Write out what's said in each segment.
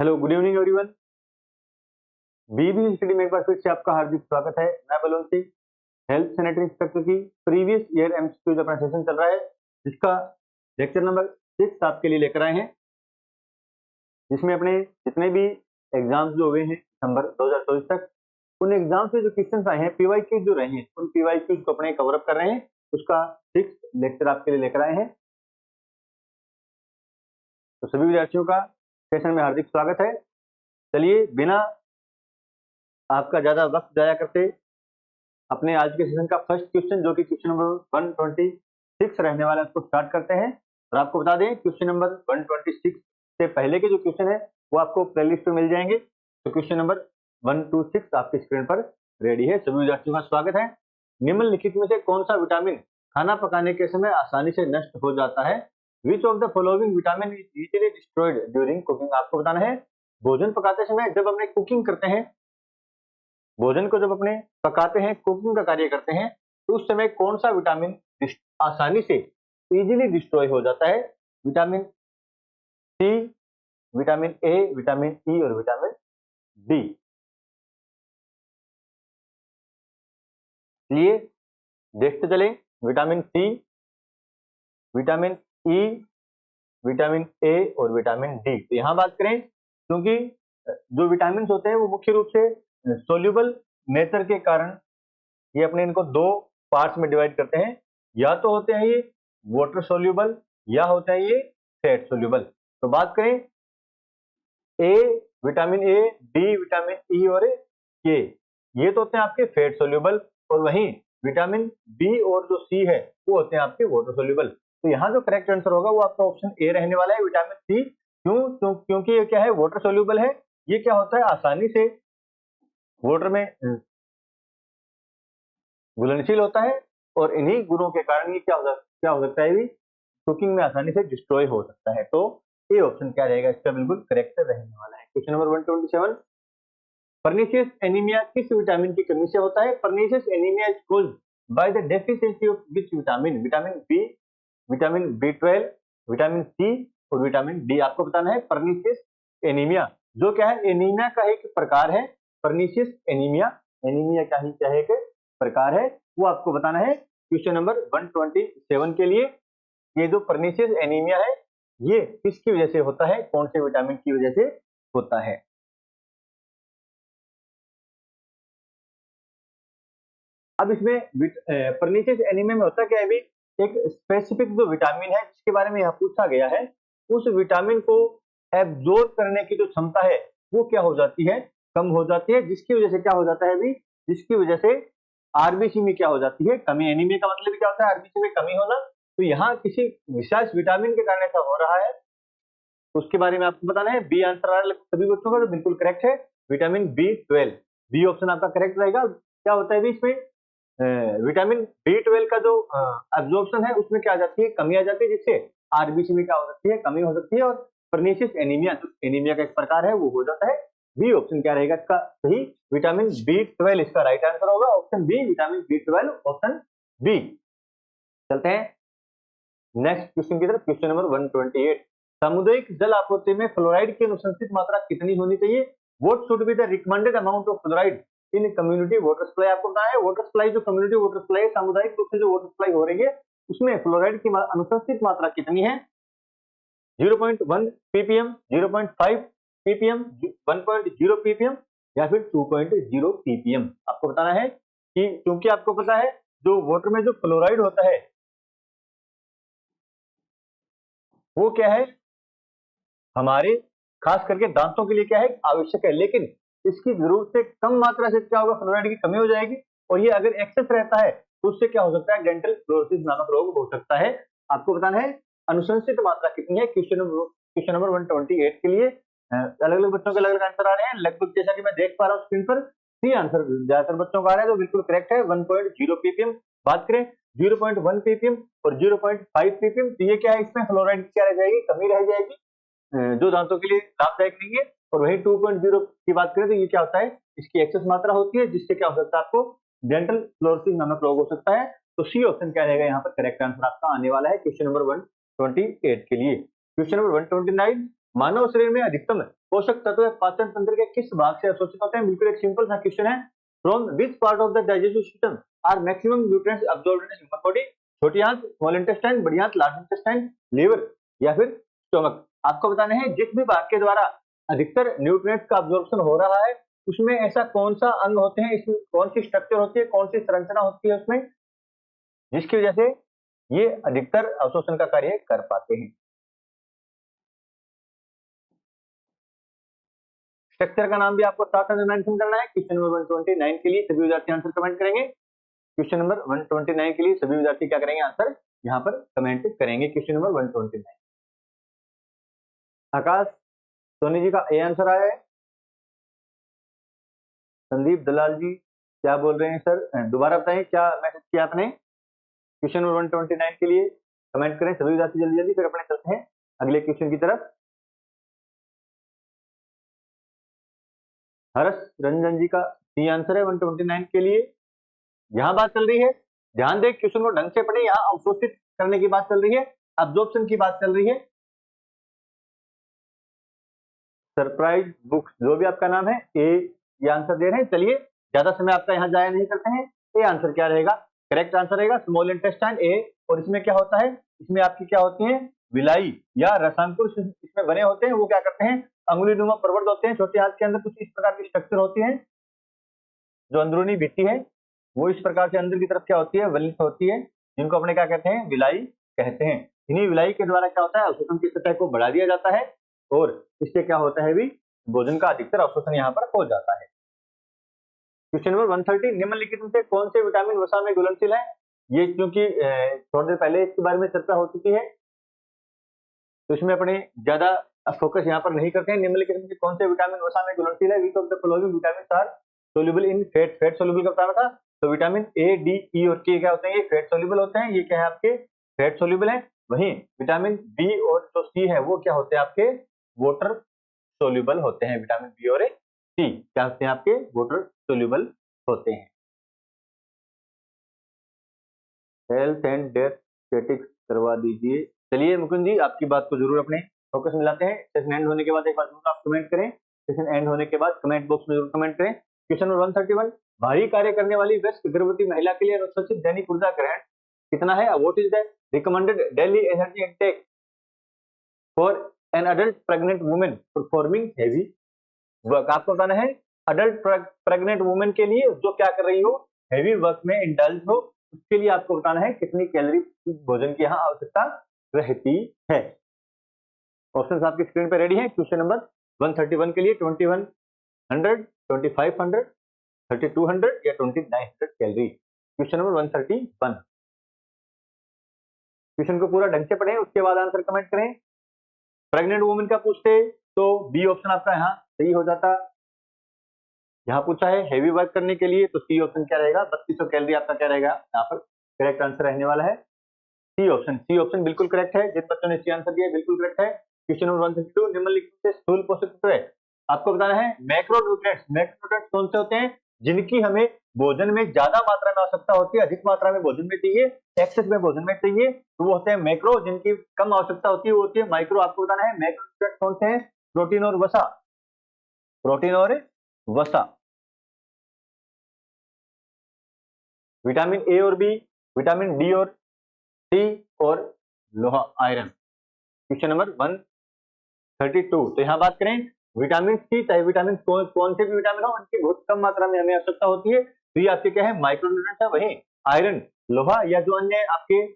Hello, good evening everyone. बीबी study में एक बार फिर से आपका हार्दिक स्वागत है। मैं Balwant Singh, health sanitary inspector की प्रीवियस ईयर एमसीक्यूज अपना सेशन चल रहा है, जिसका लेक्चर नंबर 6 आपके लिए लेकर आए हैं, जिसमें अपने जितने भी एग्जाम्स जो हुए हैं दिसंबर 2024 तक, उन एग्जाम से जो क्वेश्चन आए हैं, पीवाईक्यूज जो रहे हैं, उन पीवाईक्यूज को अपने कवर अप कर रहे हैं। उसका 6 लेक्चर आपके लिए लेकर आए हैं। तो सभी विद्यार्थियों का सेशन में हार्दिक स्वागत है। चलिए, बिना आपका ज्यादा वक्त जाया करते अपने आज के सेशन का फर्स्ट क्वेश्चन, जो कि क्वेश्चन नंबर 126 रहने वाला है, उसको स्टार्ट करते हैं। और आपको बता दें, क्वेश्चन नंबर 126 से पहले के जो क्वेश्चन है वो आपको प्लेलिस्ट में मिल जाएंगे। तो क्वेश्चन नंबर 126 आपकी स्क्रीन पर रेडी है। सभी विद्यार्थियों का स्वागत है। निम्नलिखित में से कौन सा विटामिन खाना पकाने के समय आसानी से नष्ट हो जाता है? Which of the following vitamin is easily destroyed during cooking? आपको बताना है, भोजन पकाते समय जब हमने कुकिंग करते हैं, भोजन को जब अपने पकाते हैं, कुकिंग का कार्य करते हैं, तो उस समय कौन सा विटामिन आसानी से इजीली डिस्ट्रॉय हो जाता है? Vitamin C, vitamin A, vitamin E और विटामिन डी। लिए देखते चलें, vitamin C, vitamin E, vitamin A और विटामिन डी। तो यहां बात करें, क्योंकि जो विटामिन होते हैं वो मुख्य रूप से सोल्यूबल नेचर के कारण ये अपने इनको दो पार्ट्स में डिवाइड करते हैं। या तो होते हैं ये वाटर सोल्यूबल, या होता है ये फैट सोल्यूबल। तो बात करें A, vitamin A, D, vitamin E और के, ये तो होते हैं आपके फैट सोल्यूबल, और वहीं विटामिन बी और जो सी है वो होते हैं आपके वाटर सोल्यूबल। तो यहाँ जो करेक्ट आंसर होगा वो आपका ऑप्शन ए रहने वाला है, विटामिन सी। क्योंकि ये क्या है, वाटर सोल्यूबल है। ये क्या होता है, आसानी से वाटर में घुलनशील होता है, और इन्हीं गुणों के कारण ये क्या हो सकता है, कुकिंग में आसानी से डिस्ट्रॉय हो सकता है। तो ये ऑप्शन क्या रहेगा, इसका बिल्कुल करेक्ट रहने वाला है। क्वेश्चन नंबर 127, पर्नीशियस एनीमिया किस विटामिन की कमी से होता है? Pernicious anaemia is caused by the deficiency of which vitamin? Vitamin B, vitamin B12, vitamin C और विटामिन डी। आपको बताना है पर्नीशियस एनीमिया, जो क्या है, एनीमिया का एक प्रकार है। पर्नीशियस एनीमिया, एनीमिया का ही क्या है, एक प्रकार है, वो आपको बताना है क्वेश्चन नंबर 127 के लिए। ये जो पर्नीशियस एनीमिया है, ये किसकी वजह से होता है, कौन से विटामिन की वजह से होता है? अब इसमें पर्नीशियस एनीमिया में होता क्या है, भी एक स्पेसिफिक जो विटामिन है जिसके बारे में यहाँ पूछा गया है, उस विटामिन को एब्जॉर्ब करने की जो क्षमता है वो क्या हो जाती है, कम हो जाती है, जिसकी वजह से क्या हो जाता है, भी जिसकी वजह से आरबीसी में क्या हो जाती है, कमी। एनीमिया का मतलब क्या होता है, आरबीसी में कमी होना। तो यहाँ किसी विशेष विटामिन के कारण ऐसा हो रहा है, उसके बारे में आपको बताना है। बी आंसर आ रहा है सभी बच्चों का, तो बिल्कुल करेक्ट है, विटामिन B12। बी ऑप्शन आपका करेक्ट रहेगा। क्या होता है भी इसमें, विटामिन B12 का जो एब्जॉर्प्शन है उसमें क्या आ जाती है, कमी आ जाती है, जिससे आरबीसी में क्या हो सकती है, कमी हो सकती है, और पर्नीशियस एनीमिया, जो एनीमिया का एक प्रकार है, वो हो जाता है। बी ऑप्शन क्या रहेगा इसका सही, विटामिन B12 इसका राइट आंसर होगा, option B, vitamin B12, option B. चलते हैं नेक्स्ट क्वेश्चन की तरफ। क्वेश्चन नंबर 128, सामुदायिक जल आपूर्ति में फ्लोराइड की अनुशंसित मात्रा कितनी होनी चाहिए? What should be the recommended amount of fluoride in community water supply? आपको बताना है, वाटर सप्लाई जो कम्युनिटी वाटर सप्लाई, सामुदायिक रूप से जो वाटर सप्लाई हो रही है, उसमें फ्लोराइड की अनुशंसित मात्रा कितनी है? 0.1 ppm, 0.5 ppm, 1.0 ppm या फिर 2.0 ppm? आपको बताना है कि क्योंकि आपको पता है जो वाटर में जो फ्लोराइड होता है वो क्या है, हमारे खास करके दांतों के लिए क्या है, आवश्यक है, लेकिन इसकी जरूरत से कम मात्रा से क्या होगा, फ्लोराइड की कमी हो जाएगी, और ये अगर एक्सेस रहता है तो उससे क्या हो सकता है, डेंटल फ्लोरोसिस नामक रोग हो सकता है। आपको बताना है अनुशंसित मात्रा कितनी है, क्वेश्चन नंबर 128 के लिए। अलग अलग बच्चों के अलग अलग आंसर आ रहे हैं, लगभग जैसा कि मैं देख पा रहा हूँ स्क्रीन पर, सी आंसर ज्यादातर बच्चों का आ रहा है, तो बिल्कुल करेक्ट है, 1.0 ppm। बात करें 0.1 ppm और 0.5 ppm, तो ये क्या है, इसमें फ्लोराइड की क्या रह जाएगी, कमी रह जाएगी, जो दांतों के लिए लाभदायक नहीं है। और वही 2.0 की बात करें तो ये क्या होता है, इसकी एक्सेस मात्रा होती है, जिससे क्या हो सकता है, आपको डेंटल फ्लोरोसिस नामक रोग हो सकता है। तो सी ऑप्शन क्या रहेगा यहाँ पर करेक्ट आंसर आपका आने वाला है क्वेश्चन नंबर 128 के लिए। क्वेश्चन नंबर 129, मानव शरीर में अधिकतम पोषक तत्व पाचन तंत्र के किस भाग से अवशोषित होते हैं? बिल्कुल एक सिंपल सा क्वेश्चन है। From which part of the digestive system are maximum nutrients absorbed in human body? छोटी आंत, स्मॉल इंटेस्टाइन, बड़ी आंत, लार्ज इंटेस्टाइन, लीवर या फिर स्टोमक? आपको बताना है जिस भी भाग के द्वारा अधिकतर न्यूट्रिएंट्स का अब्जॉर्प्शन हो रहा है उसमें ऐसा कौन सा अंग होते हैं, इसमें कौन सी स्ट्रक्चर होती है, कौन सी संरचना होती है उसमें, जिसकी वजह से ये अधिकतर अवशोषण का कार्य कर पाते हैं। स्ट्रक्चर का नाम भी आपको साथ में मेंशन करना है। क्वेश्चन नंबर 129 के लिए सभी विद्यार्थी आंसर कमेंट करेंगे। क्वेश्चन नंबर 129 के लिए सभी विद्यार्थी क्या करेंगे? आंसर यहाँ पर कमेंट करेंगे। क्वेश्चन नंबर 129 आकाश सोनी जी का ए आंसर आया है। संदीप दलाल जी क्या बोल रहे हैं सर? दोबारा बताएं क्या मैसेज किया आपने। क्वेश्चन नंबर 129 के लिए कमेंट करें सभी विद्यार्थी जल्दी जल्दी, फिर अपने चलते हैं अगले क्वेश्चन की तरफ। हर्ष रंजन जी का सी आंसर है 129 के लिए। यहां बात चल रही है, ध्यान दें क्वेश्चन को ढंग से पढ़े, यहां अवशोषित करने की बात चल रही है, अब्जॉर्प्शन की बात चल रही है। सरप्राइज बुक्स जो भी आपका नाम है ए ये आंसर दे रहे हैं। चलिए ज्यादा समय आपका यहाँ जाया नहीं करते हैं। ए आंसर क्या रहेगा? करेक्ट आंसर रहेगा स्मॉल इंटेस्टाइन ए। और इसमें क्या होता है? इसमें आपकी क्या होती है? विलाई या रसांकुर इसमें बने होते हैं। वो क्या करते हैं? अंगुलीनुमा प्रवर्ध होते हैं। छोटे हाथ के अंदर कुछ इस प्रकार की स्ट्रक्चर होती है, जो अंदरूनी भित्ति है वो इस प्रकार से अंदर की तरफ क्या होती है? वलित होती है, जिनको अपने क्या कहते हैं? विलाई कहते हैं। इन्हीं विलाई के द्वारा क्या होता है? अवशोषण की सतह को बढ़ा दिया जाता है और इससे क्या होता है भी? भोजन का अधिकतर अवशोषण यहाँ पर हो जाता है। क्वेश्चन नंबर 130 निम्नलिखित में से कौन से विटामिन वसा में घुलनशील है? ये क्योंकि थोड़ी देर पहले इसके बारे में चर्चा हो चुकी है तो इसमें अपने ज्यादा फोकस यहाँ पर नहीं करते हैं। निम्नलिखित में से कौन से विटामिन वसा में घुलनशील है? Which of the following vitamin are soluble in fat? Fat soluble का बताना था। तो विटामिन ए, डी, ई और के क्या होते हैं? ये फैट सोल्यूबल होते हैं। ये क्या है? आपके फैट सोल्यूबल है। वहीं विटामिन बी और जो सी है वो क्या होते हैं? आपके वाटर सोल्यूबल होते हैं। विटामिन बी और सी क्या होते हैं? आपके वाटर सोल्यूबल होते हैं। हेल्थ एंड डेथ स्टैटिक्स करवा दीजिए। चलिए मुकुंद जी आपकी बात को जरूर अपने फोकस में लाते हैं। सेशन एंड होने के बाद एक बार जरूर आप कमेंट करें। सेशन एंड होने के बाद कमेंट बॉक्स में जरूर कमेंट करें। क्वेश्चन नंबर 131 भारी कार्य करने वाली वयस्क गर्भवती महिला के लिए अनुशंसित दैनिक ऊर्जा ग्रहण कितना है? What is the recommended daily energy intake for an adult pregnant women performing heavy work? आपको बताना है अडल्ट प्रेग्नेंट वुमेन के लिए जो क्या कर रही हो? हेवी वर्क में इंडल्ज हो, उसके लिए आपको बताना है कितनी कैलोरी भोजन की यहाँ आवश्यकता रहती है। ऑप्शंस आपकी स्क्रीन पर रेडी है। क्वेश्चन नंबर 131 के लिए 2100, 2500, 3200 या 2900 कैलोरी। Question number 131। क्वेश्चन को पूरा ढंग से पढ़ें, उसके बाद आंसर कमेंट करें। प्रेग्नेंट वुमेन का पूछते तो बी ऑप्शन आपका यहाँ सही हो जाता। यहाँ पूछा है हेवी वर्क करने के लिए तो सी ऑप्शन क्या रहेगा? 3200 कैलोरी आपका क्या रहेगा? यहाँ पर करेक्ट आंसर रहने वाला है सी ऑप्शन। सी ऑप्शन बिल्कुल करेक्ट है। जिन बच्चों ने सी आंसर दिया बिल्कुल करेक्ट है। क्वेश्चन नंबर 132 निम्नलिखित से स्थूल पोषक तत्व है। आपको बताना है मैक्रोन्यूट्रिएंट्स। मैक्रोन्यूट्रिएंट्स कौन से होते हैं? जिनकी हमें भोजन में ज्यादा मात्रा में आवश्यकता होती है, अधिक मात्रा में भोजन में चाहिए, एक्सेस में भोजन में चाहिए, तो वो होते हैं मैक्रो। जिनकी कम आवश्यकता होती है वो होती है माइक्रो। आपको बताना है मैक्रोन्यूट्रिएंट्स कौन से हैं? प्रोटीन और वसा। प्रोटीन और वसा। विटामिन ए और बी, विटामिन डी और सी और लोहा आयरन। क्वेश्चन नंबर 132 तो यहाँ बात करें विटामिन सी, चाहे विटामिन कौन से भी विटामिन हो उनकी बहुत कम मात्रा में हमें आवश्यकता होती है, तो ये आपके क्या है? माइक्रोन्यूट्रिएंट्स है। वहीं आयरन, लोहा या जो अन्य आपके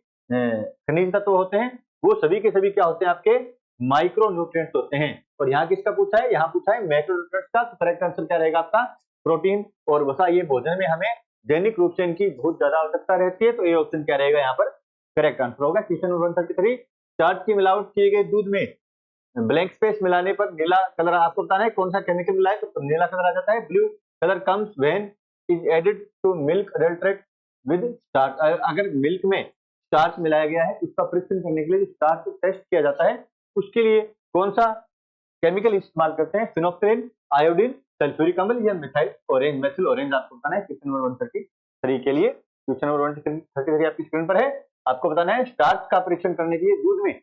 खनिज तत्व होते हैं वो सभी के सभी क्या होते हैं? आपके माइक्रोन्यूट्रिएंट्स होते हैं। और यहाँ किसका पूछा है? यहाँ पूछा है मैक्रोन्यूट्रिएंट्स का। तो करेक्ट आंसर क्या रहेगा आपका? प्रोटीन और वसा। ये भोजन में हमें दैनिक रूप से इनकी बहुत ज्यादा आवश्यकता रहती है, तो ये ऑप्शन क्या रहेगा? यहाँ पर करेक्ट आंसर होगा। क्वेश्चन नंबर 133 चाट की मिलावट किए गए दूध में ब्लैंक स्पेस मिलाने पर नीला कलर, आपको बताना है कौन सा केमिकल मिला है तो नीला कलर आ जाता है। Blue colour comes when is added to milk adulterate with starch. अगर मिल्क में स्टार्च मिलाया गया है उसका परीक्षण करने के लिए स्टार्च टेस्ट किया जाता है, उसके लिए कौन सा केमिकल इस्तेमाल करते हैं? फिनोक्सिलिन, आयोडीन, सल्फ्यूरिक अम्ल या मिथाइल ऑरेंज, मेथिल ऑरेंज आपको बताना है। क्वेश्चन नंबर 133 के लिए क्वेश्चन नंबर 133 आपकी स्क्रीन पर है। आपको बताना है स्टार्च का परीक्षण करने के लिए दूध में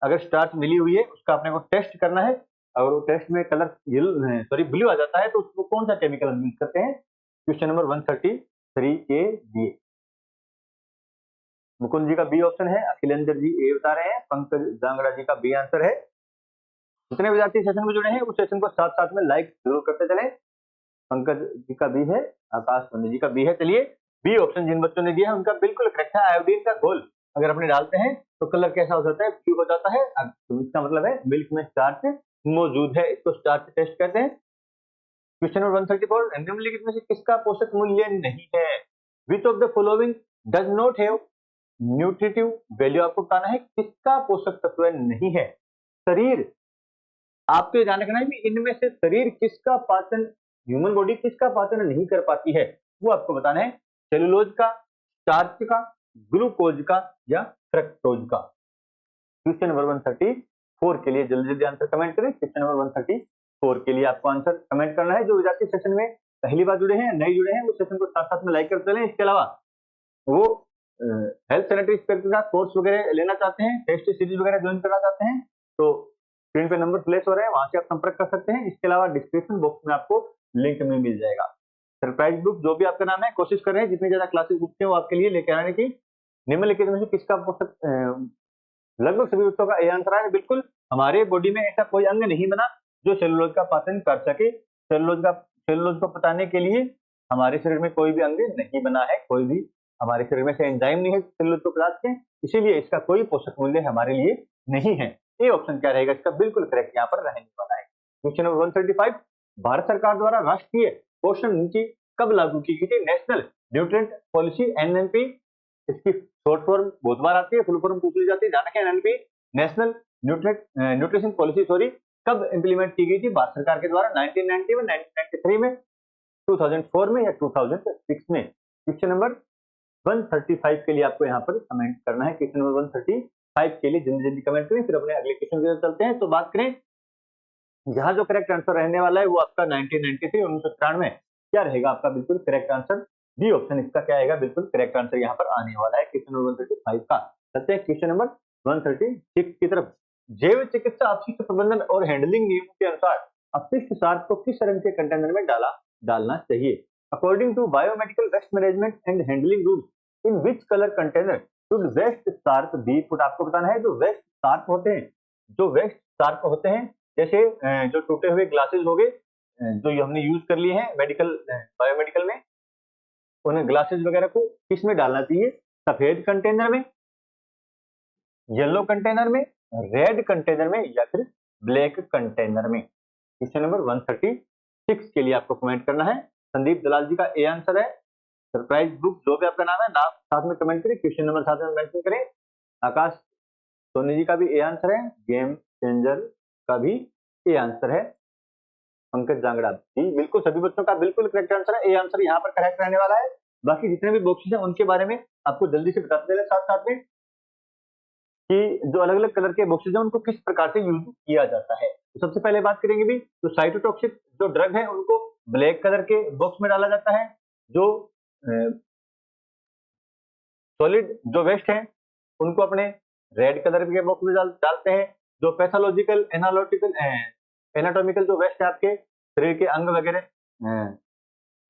अगर स्टार्च मिली हुई है उसका अपने को टेस्ट करना है, अगर वो टेस्ट में कलर ब्लू आ जाता है तो उसको कौन सा केमिकल हम यूज करते हैं? क्वेश्चन नंबर 133 के लिए मुकुंद जी का बी ऑप्शन है, अखिलेंद्र जी ए बता रहे हैं, पंकज जांगड़ा जी का बी आंसर है। जितने विद्यार्थी सेशन में जुड़े हैं उस सेशन को साथ साथ में लाइक जरूर करते चले। पंकज जी का बी है, आकाश सोनी जी का बी है। चलिए बी ऑप्शन जिन बच्चों ने दिया है उनका बिल्कुल करेक्ट है। आयोडीन का घोल अगर अपने डालते हैं तो कलर कैसा हो जाता है? ब्लू हो जाता है। तो इसका मतलब है मिल्क में स्टार्च मौजूद है, इसको स्टार्च टेस्ट कहते हैं। क्वेश्चन नंबर 134, निम्नलिखित में से किसका पोषक मूल्य नहीं है? Which of the following does not have nutritive value? आपको बताना है किसका पोषक तत्व नहीं है। शरीर, आपको ये ध्यान रखना है कि इनमें से शरीर किसका पाचन, ह्यूमन बॉडी किसका पाचन नहीं कर पाती है, वो आपको बताना है। सेलुलोज का, स्टार्च का, ग्लूकोज का या फ्रक्टोज का। क्वेश्चन नंबर 134 के लिए जल्दी जल्दी आंसर कमेंट करें। क्वेश्चन नंबर 134 के लिए आपको आंसर कमेंट करना है। जो विद्यार्थी सेशन में पहली बार जुड़े हैं, नए जुड़े हैं, उस सेशन को साथ साथ में लाइक करते चलें। इसके अलावा वो हेल्थ सैनिटरी इंस्पेक्टर का कोर्स वगैरह लेना चाहते हैं, टेस्ट सीरीज वगैरह ज्वाइन करना चाहते हैं, तो स्क्रीन पे नंबर प्लेस हो रहे हैं, वहां से आप संपर्क कर सकते हैं। इसके अलावा डिस्क्रिप्शन बॉक्स में आपको लिंक में मिल जाएगा। सरप्राइज बुक जो भी आपका नाम है, कोशिश कर रहे हैं जितनी ज्यादा क्लासेस बुक है वो आपके लिए लेकर आने की। निम्नलिखित में से किसका लगभग सभी बच्चों का ए आंसर है। बिल्कुल, हमारे बॉडी में ऐसा कोई अंग नहीं बना जो सेलुलोज का पाचन कर सके। सेलुलोज को पचाने के लिए हमारे शरीर में कोई भी अंग नहीं बना है, कोई भी हमारे शरीर में से एंजाइम नहीं है सेलुलोज को पचा के, इसीलिए इसका कोई पोषक मूल्य हमारे लिए नहीं है। ए ऑप्शन क्या रहेगा इसका? बिल्कुल करेक्ट यहाँ पर रहने वाला है। क्वेश्चन नंबर 135, भारत सरकार द्वारा राष्ट्रीय पोषण नीति कब लागू की गई थी? नेशनल न्यूट्रिएंट पॉलिसी, एनएनपी, इसकी शॉर्ट फॉर्म बहुत बार आती है, फुल फॉर्म पूछ ली जाती है, ध्यान रखें। एनएनपी नेशनल न्यूट्रिशन पॉलिसी कब इंप्लीमेंट की गई थी भारत सरकार के द्वारा? 1990 में, 1993 में, 2004 में या 2006 में? क्वेश्चन नंबर 135 के लिए आपको यहाँ पर कमेंट करना है। क्वेश्चन नंबर 135 के लिए जल्दी जल्दी कमेंट करें, फिर अपने अगले क्वेश्चन की तरफ चलते हैं। तो बात करें यहाँ जो करेक्ट आंसर रहने वाला है वो आपका 1993, 1993 क्या रहेगा आपका बिल्कुल करेक्ट आंसर? बी ऑप्शन इसका क्या आएगा? बिल्कुल करेक्ट आंसर यहाँ पर आने वाला है क्वेश्चन नंबर 135 का। चलते हैं क्वेश्चन नंबर 136 की तरफ। जैव चिकित्सा अपशिष्ट प्रबंधन और हैंडलिंग नियमों के अनुसार अपशिष्ट सार को किस रंग के कंटेनर में डालना चाहिए? According to biomedical waste management and handling rules, in which colour container should waste sharp be put? आपको बताना है जो वेस्ट सार्प होते हैं, जो वेस्ट सार्प होते हैं, जैसे जो टूटे हुए ग्लासेस हो गए जो हमने यूज कर लिए हैं मेडिकल बायोमेडिकल में, उन्हें ग्लासेस वगैरह को किस में डालना चाहिए? सफेद कंटेनर में, येलो कंटेनर में, रेड कंटेनर में या फिर ब्लैक कंटेनर में? क्वेश्चन नंबर 136 के लिए आपको कमेंट करना है। संदीप दलाल जी का ए आंसर है। सरप्राइज बुक जो भी आपका नाम है, नाम साथ में कमेंट करें, क्वेश्चन नंबर साथ में मेंशन करें। आकाश सोनी जी का भी ए आंसर है। गेम चेंजर का भी ए आंसर है। पंकज जांगड़ा जी, बिल्कुल सभी बच्चों का बिल्कुल करेक्ट आंसर है। ए आंसर यहाँ पर करेक्ट रहने वाला है। बाकी जितने भी बॉक्सेस हैं उनके बारे में आपको जल्दी से बताते चले साथ साथ में कि जो अलग अलग कलर के बॉक्सेस हैं उनको किस प्रकार से यूज किया जाता है। तो सबसे पहले बात करेंगे भी तो साइटोटॉक्सिक जो ड्रग है उनको ब्लैक कलर के बॉक्स में डाला जाता है। जो सॉलिड जो वेस्ट है उनको अपने रेड कलर के बॉक्स में डालते हैं। जो पैथोलॉजिकल एनाटॉमिकल जो वेस्ट है आपके शरीर के अंग वगैरह,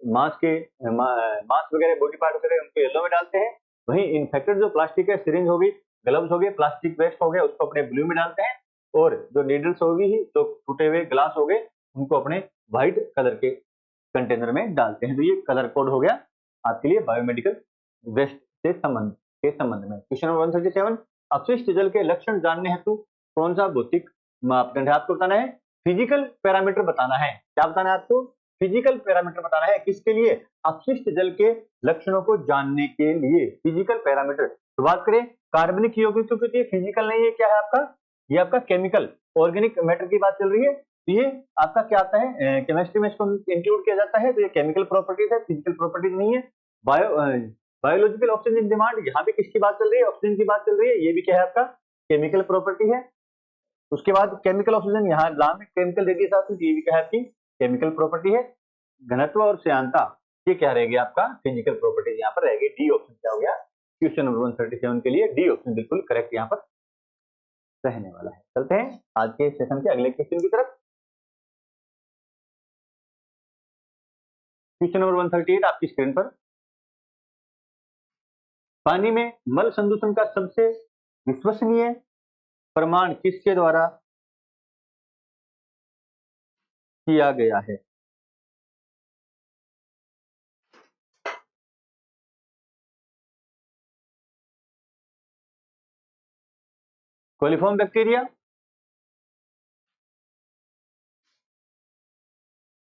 मांस वगैरह, बॉडी पार्ट वगैरह, उनको येलो में डालते हैं। वहीं इन्फेक्टेड जो प्लास्टिक है, सिरिंज होगी, ग्लव्स हो गए, प्लास्टिक वेस्ट हो गया, उसको अपने ब्लू में डालते हैं। और जो नीडल्स होगी, जो टूटे हुए ग्लास हो गए, उनको अपने व्हाइट कलर के कंटेनर में डालते हैं। तो ये कलर कोड हो गया आपके लिए बायोमेडिकल वेस्ट के संबंध में। क्वेश्चन नंबर 137, अपशिष्ट जल के लक्षण जानने हेतु कौन सा भौतिक मापदंड है? आपको बताना है फिजिकल पैरामीटर बताना है। क्या बताना है आपको? फिजिकल पैरामीटर बताना है। किसके लिए? अपशिष्ट जल के लक्षणों को जानने के लिए फिजिकल पैरामीटर। तो बात करें कार्बनिक यौगिक तो ये फिजिकल नहीं है, क्या है आपका? ये आपका केमिकल ऑर्गेनिक मैटर की बात चल रही है। तो ये आपका क्या आता है? केमिस्ट्री में इसको इंक्लूड किया जाता है। तो ये केमिकल प्रॉपर्टीज है, फिजिकल प्रॉपर्टीज नहीं है। बायोलॉजिकल ऑक्सीजन इन डिमांड, यहाँ भी किसकी बात चल रही है? ऑक्सीजन की बात चल रही है। ये भी क्या है आपका? केमिकल प्रॉपर्टी है। उसके बाद केमिकल ऑक्सीजन, यहाँ नाम में केमिकल दे दिया, ये भी क्या है आपकी? केमिकल प्रॉपर्टी है। घनत्व और श्यानता ये क्या रहेगी? आपका फिजिकल प्रॉपर्टी यहाँ पर रहेगी। डी ऑप्शन क्या हो गया क्वेश्चन नंबर 137 के लिए? डी ऑप्शन बिल्कुल करेक्ट यहाँ पर रहने वाला है। चलते हैं आज के सेशन के अगले क्वेश्चन की तरफ। क्वेश्चन नंबर 138 आपकी स्क्रीन पर। पानी में मल संदूषण का सबसे विश्वसनीय प्रमाण किसके द्वारा किया गया है? कोलिफॉर्म बैक्टीरिया,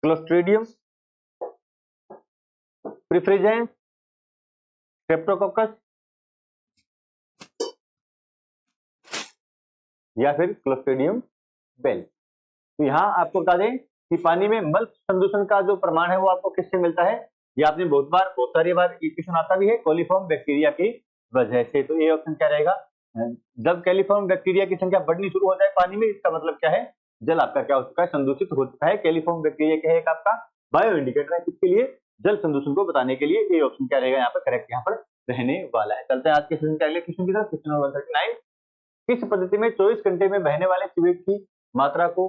क्लोस्ट्रीडियम, प्रिफ्रिजेंस, स्ट्रेप्टोकोकस या फिर क्लोस्ट्रीडियम बेल। तो यहाँ आपको बता दें कि पानी में मल संदूषण का जो प्रमाण है वो आपको किससे मिलता है? ये आपने बहुत सारी बार ये क्वेश्चन आता भी है, कोलिफॉर्म बैक्टीरिया की वजह से। तो ये ऑप्शन क्या रहेगा? जब कैलिफॉर्म बैक्टीरिया की संख्या बढ़नी शुरू हो जाए पानी में, इसका मतलब क्या है? जल आपका क्या हो चुका है? संदूषित हो चुका है। कैलिफॉर्म बैक्टीरिया क्या है? एक आपका बायो इंडिकेटर है, किसके लिए? जल संदूषण को बताने के लिए। ये ऑप्शन क्या रहेगा यहाँ पर करेक्ट यहाँ पर रहने वाला है। चलते हैं आज के सेशन के अगले क्वेश्चन की तरफ। क्वेश्चन नंबर 139, किस पद्धति में 24 घंटे में बहने वाले सीवेज की मात्रा को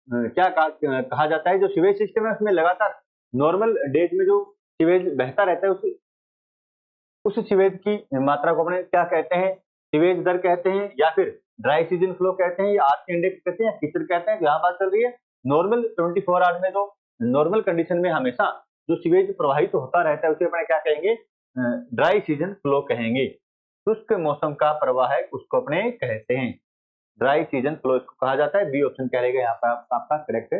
क्या कहा जाता है? जो सीवेज सिस्टम है उसमें लगातार नॉर्मल डेज में जो सीवेज बहता रहता है उस सीवेज की मात्रा को अपने क्या कहते हैं? सीवेज दर कहते हैं, या फिर ड्राई सीजन फ्लो कहते हैं, या आर्क इंडेक्स कहते हैं, या किचड़ कहते हैं। यहाँ बात चल रही है नॉर्मल 24 आवर में, जो नॉर्मल कंडीशन में हमेशा जो सीवेज प्रवाहित होता रहता है उसे अपने क्या कहेंगे? ड्राई सीजन फ्लो कहेंगे। शुष्क मौसम का प्रवाह है उसको अपने कहते हैं ड्राई सीजन फ्लो इसको कहा जाता है। बी ऑप्शन क्या रहेगा यहाँ पर आपका करेक्ट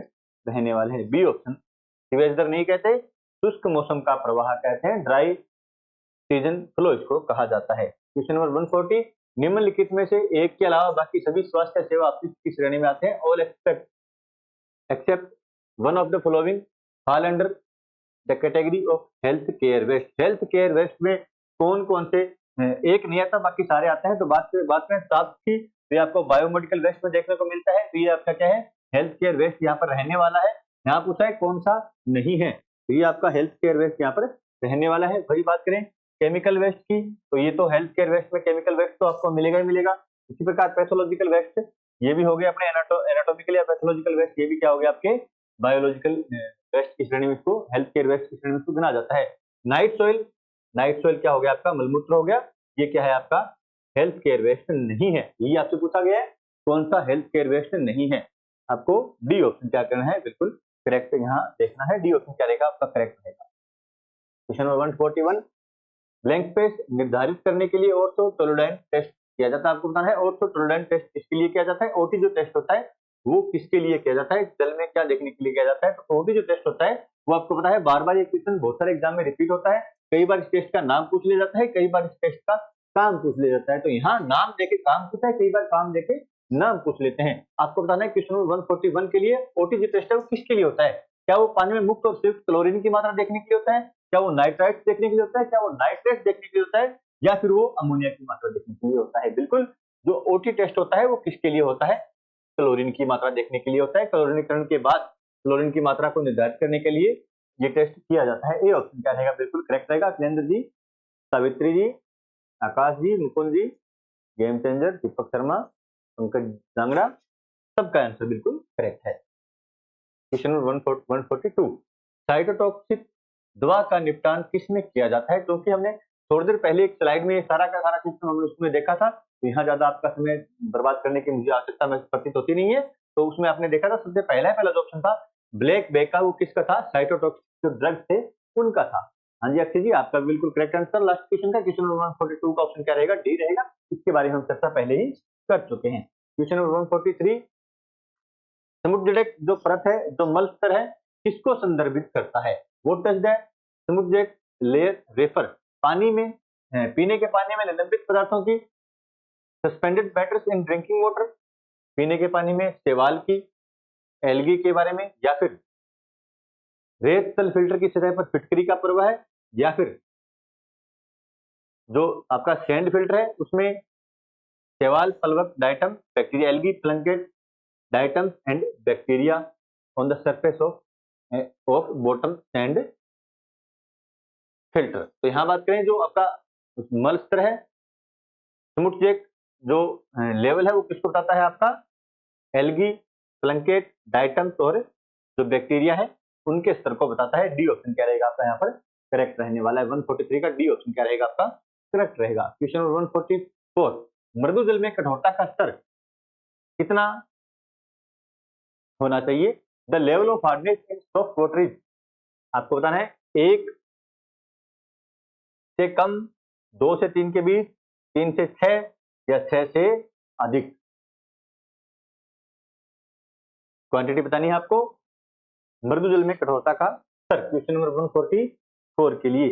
रहने वाले है। बी ऑप्शन, सीवेज दर नहीं कहते, शुष्क मौसम का प्रवाह कहते हैं, ड्राई सीजन फ्लो इसको कहा जाता है। क्वेश्चन नंबर 140, निम्नलिखित में से एक के अलावा बाकी सभी स्वास्थ्य सेवा की श्रेणी में आते हैं। All except one of the following fall under the category of health care waste. Health care waste में कौन कौन से एक नहीं आता, बाकी सारे आते हैं। तो बात करें साफ की, तो ये आपको बायोमेडिकल वेस्ट में देखने को मिलता है। तो ये आपका क्या है? हेल्थ केयर वेस्ट यहाँ पर रहने वाला है। यहाँ पूछा है कौन सा नहीं है, तो ये आपका हेल्थ केयर वेस्ट यहाँ पर रहने वाला है। वही बात करें केमिकल वेस्ट की, तो ये तो हेल्थ केयर वेस्ट में केमिकल वेस्ट तो आपको मिलेगा ही मिलेगा। इसी प्रकार पैथोलॉजिकल वेस्ट, ये भी हो गया अपने एनाटॉमिकल या पैथोलॉजिकल वेस्ट, ये भी क्या हो गया आपके बायोलॉजिकल वेस्ट की श्रेणी में, इसको हेल्थ केयर वेस्ट की श्रेणी में इसको गिना जाता है। नाइट सॉइल, नाइट सॉइल क्या हो गया आपका? मलमूत्र हो गया। ये क्या है आपका? हेल्थ केयर वेस्ट नहीं है। यही आपसे पूछा गया है कौन सा हेल्थ केयर वेस्ट नहीं है। आपको डी ऑप्शन क्या करना है? बिल्कुल करेक्ट यहाँ देखना है। डी ऑप्शन क्या रहेगा आपका करेक्ट रहेगा। क्वेश्चन नंबर 141, ब्लैंक स्पेस निर्धारित करने के लिए ऑर्थो टोलोडाइन टेस्ट किया जाता है। आपको बताना है ऑर्थो टोलोडाइन टेस्ट किसके लिए किया जाता है? ओटी जो टेस्ट होता है वो किसके लिए किया जाता है? जल में क्या देखने के लिए किया जाता है? तो ओटी जो टेस्ट होता है वो आपको पता है बार बार ये क्वेश्चन बहुत सारे एग्जाम में रिपीट होता है। कई बार इस टेस्ट का नाम पूछ लिया जाता है, कई बार इस टेस्ट का काम पूछ लिया जाता है। तो यहाँ नाम देके काम पूछा है, कई बार काम देके नाम पूछ लेते हैं। आपको बताना है क्वेश्चन नंबर 141 के लिए ओटी जो टेस्ट है वो किसके लिए होता है? क्या वो पानी में मुक्त और सिर्फ क्लोरीन की मात्रा देखने के लिए होता है? क्या वो नाइट्राइट्स देखने के लिए होता है? क्या वो नाइट्रेट्स देखने के लिए होता है? या फिर वो अमोनिया की मात्रा देखने के लिए होता है? बिल्कुल, जो ओटी टेस्ट होता है वो किसके लिए होता है? क्लोरीन की मात्रा देखने के लिए होता है। क्लोरीनीकरण के बाद क्लोरीन की मात्रा को निर्धारित करने के लिए ये टेस्ट किया जाता है। ए ऑप्शन क्या रहेगा? बिल्कुल करेक्ट रहेगा। अखिलेंद्र जी, सावित्री जी, आकाश जी, मुकुंद जी, गेम चेंजर, दीपक शर्मा, पंकज जांगड़ा, सबका आंसर बिल्कुल करेक्ट है। क्वेश्चन नंबर 142, साइटोटॉक्सिक दवा का निपटान किसमें किया जाता है? क्योंकि हमने थोड़ी देर पहले एक स्लाइड में सारा का सारा सिस्टम हमने उसमें देखा था, तो यहाँ ज्यादा आपका समय बर्बाद करने की मुझे आवश्यकता में प्रतीत होती नहीं है। तो उसमें आपने देखा था सबसे पहला जो ऑप्शन था ब्लैक बेका, वो किसका था? साइटोटॉक्सिक जो ड्रग्स थे उनका था। हाँ जी अक्षय जी, आपका बिल्कुल करेक्ट आंसर। लास्ट क्वेश्चन का क्वेश्चन नंबर 142 का ऑप्शन क्या रहेगा? डी रहेगा। इसके बारे में हम चर्चा पहले ही कर चुके हैं। क्वेश्चन नंबर 143, समुद्रजड़क जो परत है, जो मल स्तर है, किसको संदर्भित करता है? व्हाट डज द समुद्रजड़क लेयर रेफर? पानी में पीने के पानी में निलंबित पदार्थों की, suspended matters in drinking water, पीने के पानी में शैवाल की, एल्गी के बारे में, या फिर रेत तल फिल्टर की सतह पर फिटकरी का प्रवाह है, या फिर जो आपका सैंड फिल्टर है उसमें शैवाल, पलवक, diatom, bacteria, algae, plankton, diatoms and bacteria on the surface of bottom sand filter. तो यहाँ बात करें जो आपका मल स्तर है, समुद्रजड़क जो लेवल है वो किसको बताता है? आपका एल्गी, प्लंकेट, डाइटम्स और जो बैक्टीरिया है उनके स्तर को बताता है। डी ऑप्शन क्या रहेगा आपका यहाँ पर करेक्ट रहने वाला है। 143 का डी ऑप्शन क्या रहेगा आपका करेक्ट रहेगा। क्वेश्चन नंबर 144, मृदु जल में कठोरता का स्तर कितना होना चाहिए? The level of hardness in soft water is, आपको बताना है 1 से कम, 2 से 3 के बीच, 3 से 6 या 6 से अधिक। क्वांटिटी बतानी है आपको मृदु जल में कठोरता का स्तर। क्वेश्चन नंबर 144 के लिए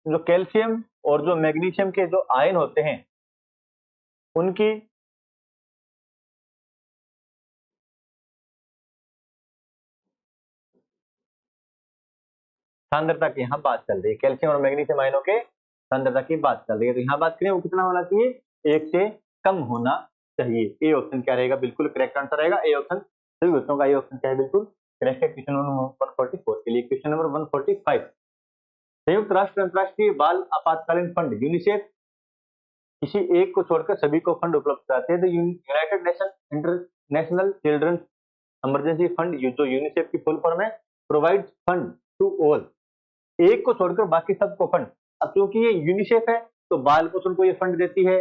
जो कैल्शियम और जो मैग्नीशियम के जो आयन होते हैं उनकी सांद्रता की यहाँ बात चल रही है। कैल्शियम और मैग्नीशियम आयनों के सांद्रता की बात चल रही है, तो यहाँ बात करें वो कितना होना चाहिए? 1 से कम होना चाहिए। ए ऑप्शन क्या रहेगा बिल्कुल करेक्ट आंसर रहेगा। ए ऑप्शन सभी बच्चों का ए ऑप्शन क्या है बिल्कुल करेक्ट है। क्वेश्चन नंबर 144 के लिए। क्वेश्चन नंबर 145, संयुक्त राष्ट्र अंतर्राष्ट्रीय बाल आपातकालीन फंड यूनिसेफ किसी एक को छोड़कर सभी को फंड उपलब्ध कराते हैं। United Nation International Children's Emergency Fund, जो यूनिसेफ की फुल फॉर्म है, प्रोवाइड्स फंड टू ऑल, एक को छोड़कर बाकी सबको फंड। अब क्योंकि ये यूनिसेफ है तो बाल पोषण को ये फंड देती है,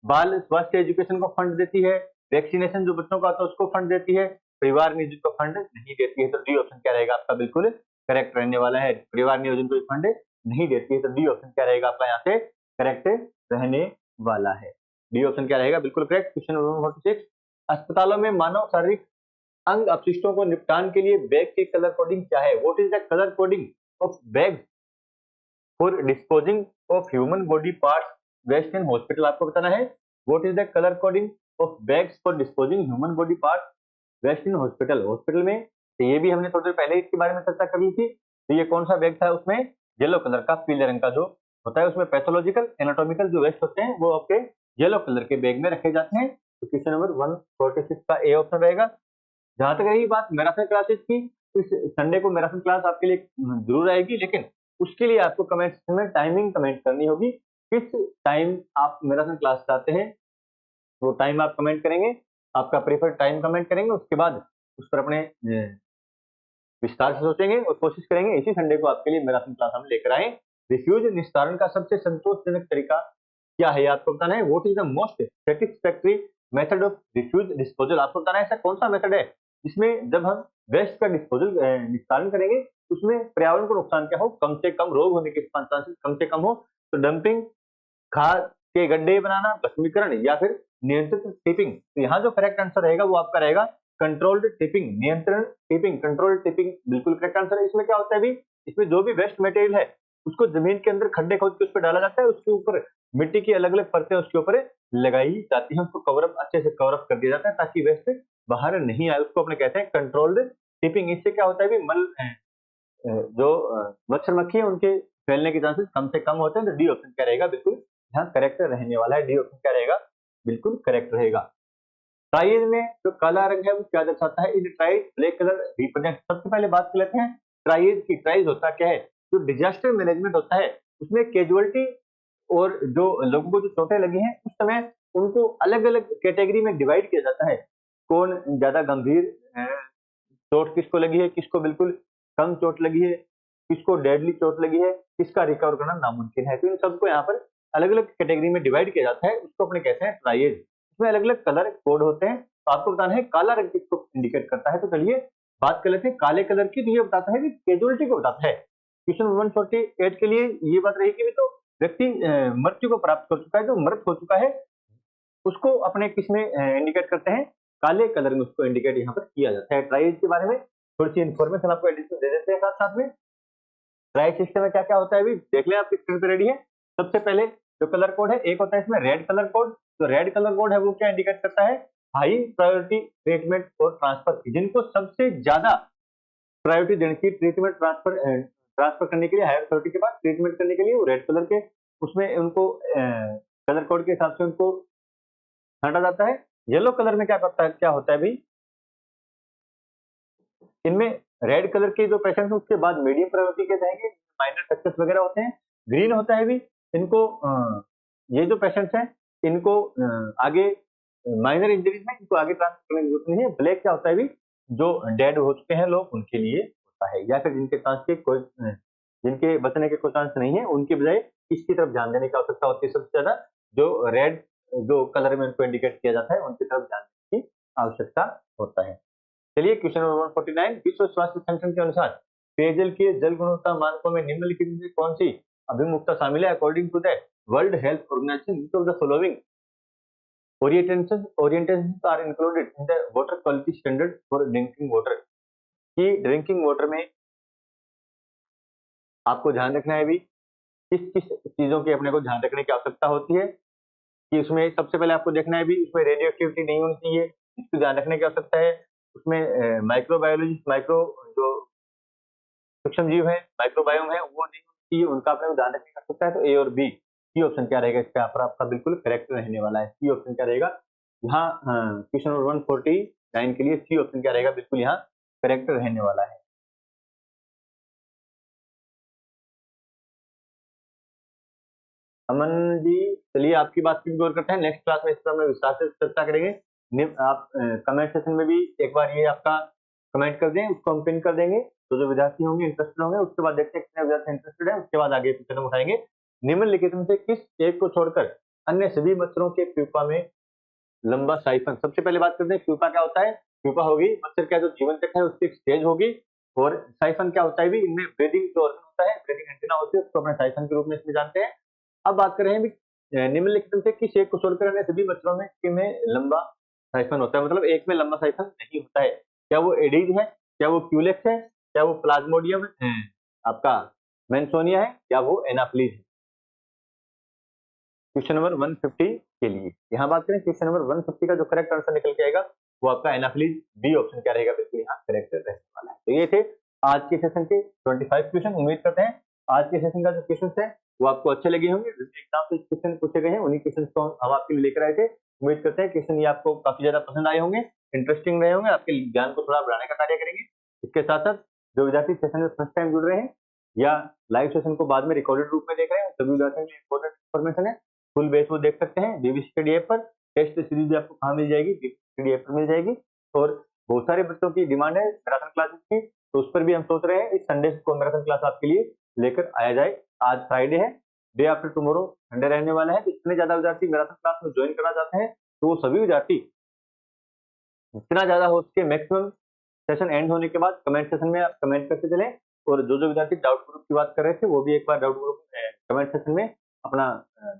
बाल स्वास्थ्य एजुकेशन को फंड देती है, वैक्सीनेशन जो बच्चों का आता है उसको फंड देती है, परिवार नियोजन को फंड नहीं देती है। तो डी ऑप्शन क्या रहेगा आपका बिल्कुल करेक्ट रहने वाला है। परिवार नियोजन को फंड नहीं देती है, तो डी ऑप्शन क्या रहेगा आपका यहाँ से करेक्ट रहने वाला है। डी ऑप्शन क्या रहेगा बिल्कुल करेक्ट। क्वेश्चन नंबर 46, अस्पतालों में मानव शारीरिक अंग अपशिष्टों को निपटान के लिए बैग की कलर कोडिंग क्या है? What is the colour coding of bag for disposing of human body parts waste in hospital? आपको बताना है what is the colour coding of bags for disposing human body parts waste in hospital. Hospital में तो ये भी हमने थोड़ी देर पहले इसके बारे में चर्चा कर ली थी। तो ये कौन सा बैग था? उसमें येलो कलर का, पीले रंग का जो होता है, उसमें पैथोलॉजिकल एनाटॉमिकल जो वेस्ट होते हैं वो आपके येलो कलर के बैग में रखे जाते हैं। तो क्वेश्चन नंबर 146 का ए ऑप्शन रहेगा। जहां तक रही बात मैराथन क्लासेस की, इस संडे को मैराथन क्लास आपके लिए जरूर आएगी, लेकिन उसके लिए आपको कमेंट सेक्शन में टाइमिंग कमेंट करनी होगी। किस टाइम आप मैराथन क्लास चाहते हैं वो टाइम आप कमेंट करेंगे, आपका प्रेफर्ड टाइम कमेंट करेंगे। उसके बाद उस पर अपने विस्तार से सोचेंगे और कोशिश करेंगे इसी संडे को आपके लिए मैराथन क्लास हम लेकर आए। रिफ्यूज निस्तारण का सबसे संतोषजनक तरीका क्या है आपको बताना है। What is the most satisfactory method of refuse disposal? आपको बताना है ऐसा कौन सा मेथड है जिसमें जब हम वेस्ट का डिस्पोजल निस्तारण करेंगे उसमें पर्यावरण को नुकसान क्या हो, कम से कम रोग होने के चांसेस कम से कम हो। तो डंपिंग, खाद के गड्ढे बनाना, भस्मीकरण या फिर नियंत्रित टिपिंग। तो यहाँ जो करेक्ट आंसर रहेगा वो आपका रहेगा कंट्रोल्ड टिपिंग, नियंत्रण टिपिंग, कंट्रोल्ड टिपिंग बिल्कुल करेक्ट आंसर है। इसमें क्या होता है भी, इसमें जो भी वेस्ट मटेरियल है उसको जमीन के अंदर खड्डे खोद के उस पर डाला जाता है, उसके ऊपर मिट्टी की अलग अलग परतें उसके ऊपर लगाई जाती है, उसको कवरअप अच्छे से कवरअप कर दिया जाता है ताकि वेस्ट बाहर नहीं आए। उसको अपने कहते हैं कंट्रोल्ड टिपिंग। इससे क्या होता है भी मल जो मच्छर मक्खी है उनके फैलने के चांसेस कम से कम होते हैं। तो डी ऑप्शन क्या रहेगा बिल्कुल यहाँ करेक्ट रहने वाला है। डी ऑप्शन क्या रहेगा बिल्कुल करेक्ट रहेगा। ट्राइज में जो काला रंग है वो क्या दर्शाता है? इन ट्राइज ब्लैक कलर रिप्रेजेंट। सबसे पहले बात कर लेते हैं ट्राइज की। ट्राइज होता क्या है? जो डिजास्टर मैनेजमेंट होता है उसमें कैजुअलिटी और जो लोगों को जो चोटें लगी हैं उस समय उनको अलग अलग कैटेगरी में डिवाइड किया जाता है। कौन ज्यादा गंभीर चोट किसको लगी है, किसको बिल्कुल कम चोट लगी है, किसको डेडली चोट लगी है, किसका रिकवर करना नामुमकिन है। तो इन सबको यहाँ पर अलग अलग कैटेगरी में डिवाइड किया जाता है, उसको अपने कहते हैं ट्राइएज। इसमें अलग अलग कलर कोड होते हैं। तो आपको बताना है काला रंग किसको इंडिकेट करता है। तो चलिए बात कर लेते हैं काले कलर की। तो ये बताता है कि कैजुअलिटी को बताता है। क्वेश्चन 148 के लिए ये बात रहेगी तो व्यक्ति मृत्यु को प्राप्त कर चुका है, जो मृत हो चुका है उसको अपने किस में इंडिकेट करते हैं? काले कलर में उसको इंडिकेट यहाँ पर किया जाता है। ट्राइज के बारे में थोड़ी सी इन्फॉर्मेशन आपको एडिशन दे देते हैं साथ साथ में। ट्राइज सिस्टम में क्या क्या होता है अभी देख लें, आपकी स्क्रीन पर रेडी है। सबसे पहले जो कलर कोड है, एक होता है इसमें रेड कलर कोड। तो रेड कलर कोड है वो क्या इंडिकेट करता है? हाई प्रायोरिटी ट्रीटमेंट और ट्रांसफर, जिनको सबसे ज्यादा प्रायोरिटी देने की ट्रीटमेंट ट्रांसफर करने के लिए, हायर अथॉरिटी के पास ट्रीटमेंट करने के लिए वो रेड कलर के उसमें उनको कलर कोड के हिसाब से उनको छांटा जाता है। येलो कलर में क्या करता है, क्या होता है भाई, इनमें रेड कलर के जो पेशेंट है उसके बाद मीडियम प्रायोरिटी के जाएंगे, माइनर सक्सेस वगैरह होते हैं। ग्रीन होता है भी इनको ये जो पेशेंट्स हैं इनको आगे माइनर इंजरीज में इनको आगे ट्रांसफर करने की जरूरत नहीं है। ब्लैक क्या होता है, भी जो डेड हो चुके हैं लोग उनके लिए होता है, या फिर जिनके बचने के कोई चांस नहीं है, उनकी बजाय इसकी तरफ ध्यान देने की आवश्यकता होती है सबसे ज्यादा। जो रेड जो कलर में उनको इंडिकेट किया जाता है उनकी तरफ ध्यान देने की आवश्यकता होता है। चलिए क्वेश्चन नंबर 149, विश्व स्वास्थ्य संगठन के अनुसार पेयजल के जल गुणवत्ता मानकों में निम्नलिखित में से कौन सी अभिमुखता शामिल है? According to the World Health Organisation, which of the following orientations are included in the water quality standard for drinking water? कि ड्रिंकिंग वाटर में आपको ध्यान रखना है भी किस किस चीजों की अपने को ध्यान रखने की आवश्यकता होती है, कि उसमें सबसे पहले आपको देखना है भी उसमें रेडियो एक्टिविटी नहीं होनी चाहिए, इसको ध्यान रखने की आवश्यकता है। उसमें माइक्रोबायोलॉजी माइक्रो जो सूक्ष्म जीव है, माइक्रोबायोम है, वो नहीं होनी चाहिए, उनका अपने को ध्यान रखने की आवश्यकता है। तो ए और बी, सी ऑप्शन क्या रहेगा इसका पर आपका बिल्कुल करेक्ट रहने वाला है। सी ऑप्शन क्या रहेगा यहाँ क्वेश्चन नंबर 149 के लिए सी ऑप्शन क्या रहेगा, बिल्कुल यहाँ करेक्ट रहने वाला है। अमन जी, चलिए आपकी बात की गौर करते हैं। नेक्स्ट क्लास में इस पर हम विस्तार से चर्चा करेंगे। आप कमेंट सेक्शन में भी एक बार ये आपका कमेंट कर दें, उसको हम पिन कर देंगे। तो जो विद्यार्थी होंगे इंटरेस्टेड होंगे, उसके बाद देखते हैं कितने विद्यार्थी इंटरेस्टेड है, उसके बाद आगे कदम उठाएंगे। निम्नलिखित में से किस एक को छोड़कर अन्य सभी मच्छरों के प्यूपा में लंबा साइफन? सबसे पहले बात करते हैं प्यूपा क्या होता है। प्यूपा होगी मच्छर का जो जीवन चक्र है उसकी एक स्टेज होगी, और साइफन क्या होता है भी इनमें ब्रीदिंग जो ऑर्गन होता है, ब्रीदिंग एंटीना होती है, उसको अपने साइफन के रूप में इसमें जानते हैं। अब बात कर रहे हैं भी निम्नलिखित में से किस एक को छोड़कर अन्य सभी मच्छरों में लंबा साइफन होता है, मतलब एक में लंबा साइफन नहीं होता है। क्या वो एडीज है, क्या वो क्यूलेक्स है, क्या वो प्लाज्मोडियम है, आपका मेंसोनिया है, या वो एनाफ्लीज है? क्वेश्चन नंबर 150 के लिए यहाँ बात करें, क्वेश्चन नंबर 150 का जो करेक्ट आंसर निकल के आएगा वो आपका एनाफ्लीज, बी ऑप्शन क्या रहेगा, बिल्कुल यहाँ करेक्ट रहने वाला है। तो ये थे आज के सेशन के 25 क्वेश्चन। उम्मीद करते हैं आज के सेशन का जो क्वेश्चन है वो आपको अच्छे लगे होंगे। एग्जाम से क्वेश्चन पूछे गए हैं, उन्हीं क्वेश्चन को हम आपके लिए लेकर आए थे। उम्मीद करते हैं क्वेश्चन ये आपको काफी ज्यादा पसंद आए होंगे, इंटरेस्टिंग रहे होंगे, आपके ज्ञान को थोड़ा बढ़ाने का कार्य करेंगे। इसके साथ साथ जो विद्यार्थी सेशन में फर्स्ट टाइम जुड़ रहे हैं या लाइव सेशन को बाद में रिकॉर्डेड रूप में देख रहे हैं, सभी विद्यार्थियों के लिए इंपॉर्टेंट इन्फॉर्मेशन है। फुल बेस वो देख सकते हैं बीबी स्टडी ऐप पर। टेस्ट सीरीज भी आपको कहाँ मिल जाएगी, बीबी स्टडी ऐप पर मिल जाएगी। और बहुत सारे बच्चों की डिमांड है मैराथन क्लासेस की, तो उस पर भी हम सोच रहे हैं इस संडे को मैराथन क्लास आपके लिए लेकर आया जाए। आज फ्राइडे है, डे आफ्टर टुमारो संडे रहने वाला है। तो इतने ज्यादा विद्यार्थी मैराथन क्लास में ज्वाइन करना चाहते हैं, तो वो सभी विद्यार्थी जितना ज्यादा हो सके मैक्सिमम सेशन एंड होने के बाद कमेंट सेशन में आप कमेंट करते चले। और जो जो विद्यार्थी डाउट ग्रुप की बात कर रहे थे वो भी एक बार डाउट ग्रुप कमेंट सेशन में अपना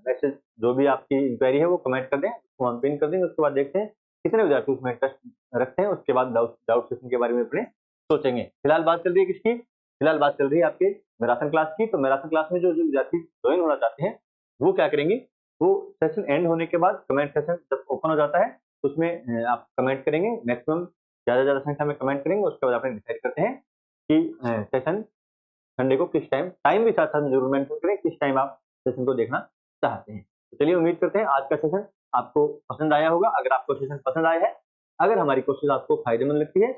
मैसेज जो भी आपकी इंक्वायरी है वो कमेंट कर दें, उसको हम पिन कर देंगे। उसके बाद देखते हैं कितने विद्यार्थी उसमें इंटरेस्ट रखते हैं, उसके बाद डाउट सेशन के बारे में अपने सोचेंगे। फिलहाल बात चल रही है किसकी, फिलहाल बात चल रही है आपके मैराथन क्लास की। तो मैराथन क्लास में जो जो विद्यार्थी ज्वाइन होना चाहते हैं वो क्या करेंगे, वो सेशन एंड होने के बाद कमेंट सेशन जब ओपन हो जाता है उसमें आप कमेंट करेंगे, मैक्सिमम ज्यादा संख्या में कमेंट करेंगे। उसके बाद अपने डिसाइड करते हैं कि सेशन संडे को किस टाइम भी साथ साथ जरूर मेंशन करें किस टाइम आप सेशन को देखना चाहते हैं। तो चलिए उम्मीद करते हैं आज का सेशन आपको पसंद आया होगा। अगर आपको सेशन पसंद आया है, अगर हमारी कोशिश आपको फायदेमंद लगती है,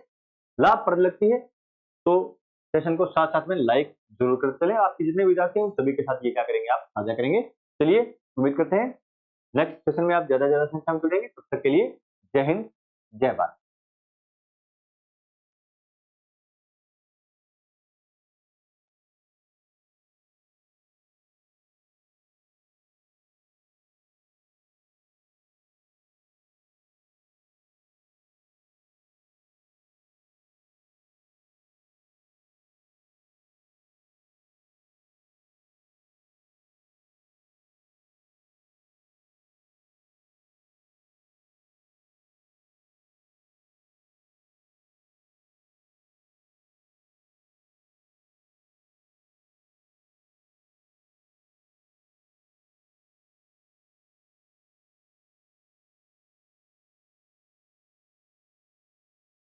लाभप्रद लगती है, तो सेशन को साथ साथ में लाइक जरूर करते चलें। आपके जितने विद्यार्थी हैं सभी के साथ ये क्या करेंगे, आप साझा करेंगे। चलिए उम्मीद करते हैं नेक्स्ट सेशन में आप ज्यादा संख्या में जुड़ेंगे। तब तक के लिए जय हिंद, जय भारत।